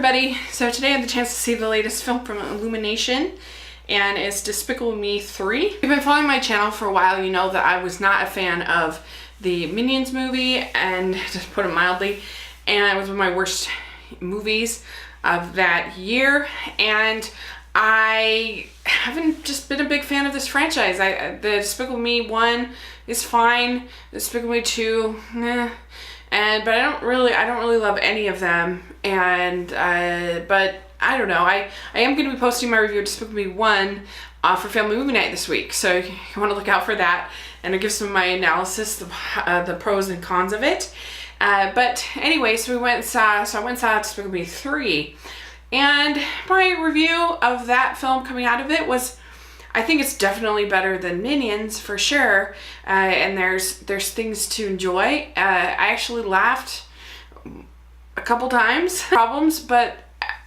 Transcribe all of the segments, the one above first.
everybody. So today I had the chance to see the latest film from Illumination, and it's Despicable Me 3. If you've been following my channel for a while, you know that I was not a fan of the Minions movie, and to put it mildly, and it was one of my worst movies of that year, and I haven't just been a big fan of this franchise. The Despicable Me 1 is fine, Despicable Me 2, but I don't really love any of them, and but I don't know. I am going to be posting my review of Despicable Me 1 for Family Movie Night this week, so you want to look out for that, and I'll give some of my analysis, the pros and cons of it. But anyway, so I went and saw Despicable Me 3, and my review of that film coming out of it was, I think it's definitely better than Minions for sure, and there's things to enjoy. I actually laughed a couple times, but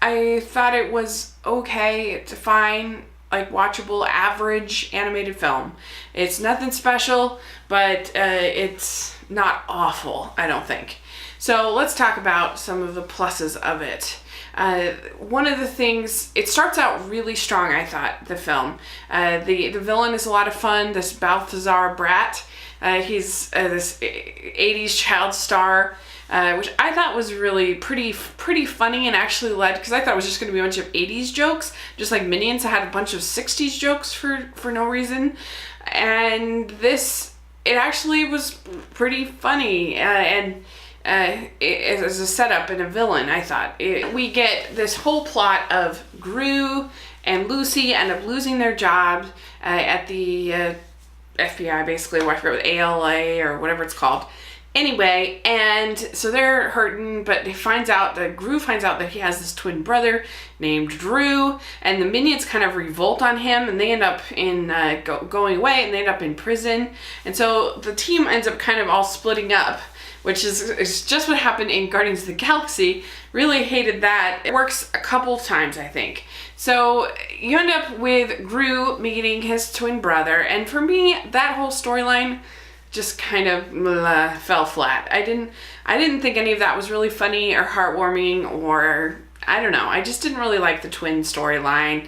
I thought it was okay. It's a fine, like, watchable, average animated film. It's nothing special, but it's not awful, I don't think. So let's talk about some of the pluses of it. One of the things, it starts out really strong, I thought, the film. The villain is a lot of fun, this Balthazar Brat. He's this 80s child star, which I thought was really pretty funny, and actually led, because I thought it was just going to be a bunch of 80s jokes, just like Minions had a bunch of 60s jokes for no reason. And this, it actually was pretty funny, and as a setup and a villain, I thought. We get this whole plot of Gru and Lucy end up losing their jobs at the FBI, basically, or I forget what, ALA or whatever it's called. Anyway, and so they're hurting, but Gru finds out that he has this twin brother named Drew, and the Minions kind of revolt on him, and they end up in going away, and they end up in prison. And so the team ends up kind of all splitting up, which is just what happened in Guardians of the Galaxy. Really hated that. It works a couple times, I think. So you end up with Gru meeting his twin brother, and for me, that whole storyline just kind of fell flat. I didn't think any of that was really funny or heartwarming, or I don't know. I just didn't really like the twin storyline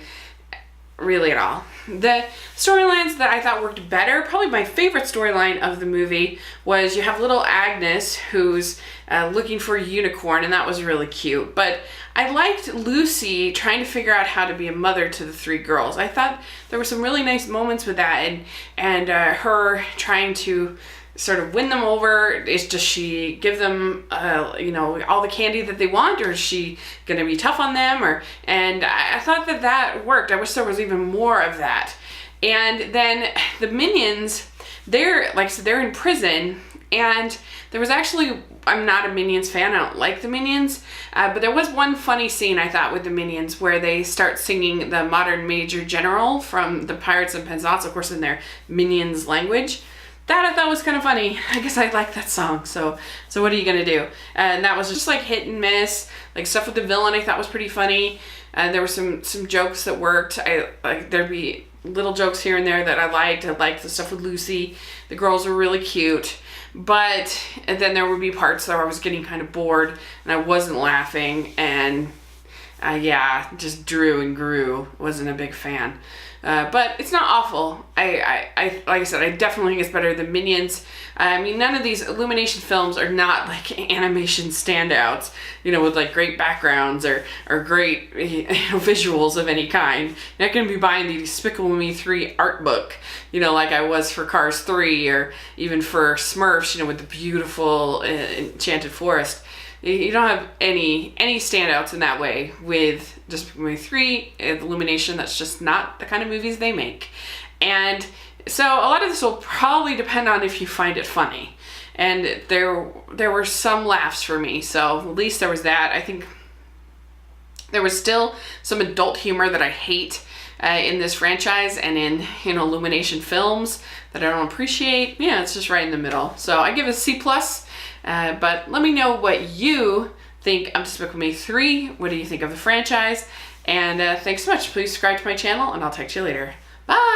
really at all. The storylines that I thought worked better, probably my favorite storyline of the movie, was you have little Agnes who's looking for a unicorn, and that was really cute. But I liked Lucy trying to figure out how to be a mother to the three girls. I thought there were some really nice moments with that, and her trying to sort of win them over. Does she give them all the candy that they want, or is she gonna be tough on them? And I thought that worked. I wish there was even more of that. And then the Minions, they're in prison, and there was actually, I'm not a Minions fan, I don't like the Minions, but there was one funny scene I thought with the Minions where they start singing the Modern Major General from the Pirates and Penzance, of course in their Minions language. That I thought was kind of funny. I guess I like that song, so what are you gonna do? And that was just like hit and miss. Like stuff with the villain I thought was pretty funny. There were some jokes that worked. There'd be little jokes here and there that I liked. I liked the stuff with Lucy. The girls were really cute. But then there would be parts where I was getting kind of bored and I wasn't laughing, and just Drew and Gru, wasn't a big fan. But it's not awful. Like I said, I definitely think it's better than Minions. I mean, none of these Illumination films are not like animation standouts, with like great backgrounds or great visuals of any kind. You're not going to be buying the Despicable Me 3 art book, like I was for Cars 3, or even for Smurfs, with the beautiful enchanted forest. You don't have any standouts in that way with Despicable Me 3, Illumination. That's just not the kind of movies they make. And so a lot of this will probably depend on if you find it funny. And there were some laughs for me, so at least there was that. I think there was still some adult humor that I hate in this franchise and in Illumination films that I don't appreciate. Yeah, it's just right in the middle. So I give it a C+. But let me know what you think of Despicable Me 3. What do you think of the franchise? And thanks so much. Please subscribe to my channel, and I'll talk to you later. Bye!